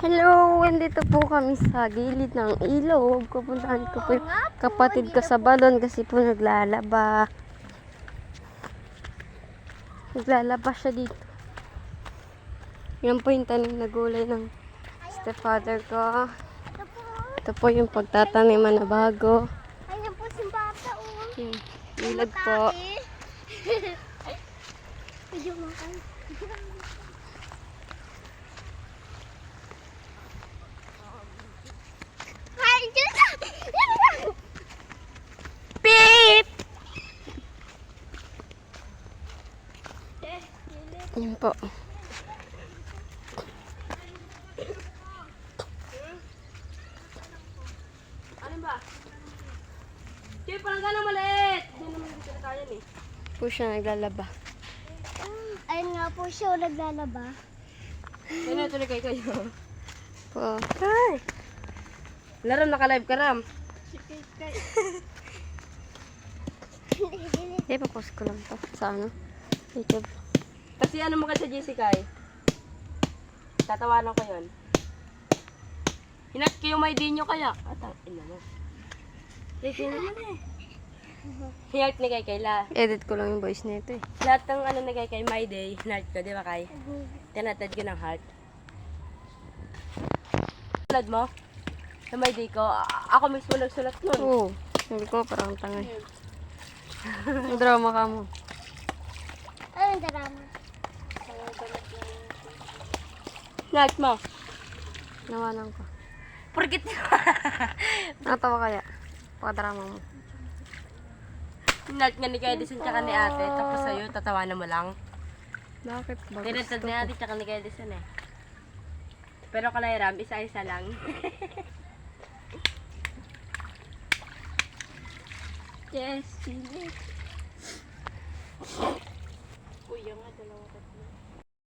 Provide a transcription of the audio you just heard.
Hello! Andito po kami sa gilid ng ilog. Pupuntahan ko po yung kapatid ko sa balon kasi po naglalaba. Naglalaba siya dito. Yan po yung tanim na gulay ng stepfather ko. Ito po yung pagtataniman na bago. Ayan po si Bata, oh. Yung ilog po. Medyo makan. Ay, dyan na! Beep! Yan po. Ano ba? Sige, parang gano'ng maliit. Hindi naman dito na kaya eh. Po siya naglalaba. Ayun nga po siya, naglalaba. Kaya tuloy kayo. Po. Hi! Laro, naka-live ka, Ram. Ipapost ko lang to sa ano? YouTube. Kasi ano mo ka sa Jessica eh. Tatawanan ko yun. Hinat ko yung may dinyo kaya. Atang, ina mo. Sige naman eh. Hinat ni kay Kayla. Edit ko lang yung voice nito eh. Lahat ng ano ni kay My Day, hinat ko, di ba kay? Tinatad ko ng heart. Tulad mo? Sa My Day ko, ako mismo nagsulat nun. Oo. Sabi ko parang tangay. Ang drama ka mo. Ayun, drama. Hinat mo. Nawalan ko. Porkit Natawa kaya? Pagkadrama mo. hinat nga ni kay Edison tsaka ni ate, tapos sa'yo, tatawanan mo lang. Bakit ba? Tinatad Gusto ni ko. ate tsaka ni kay Edison eh. Pero kalay Ram, isa-isa lang. Yes, sino? Kuya nga, dalawa tatlo.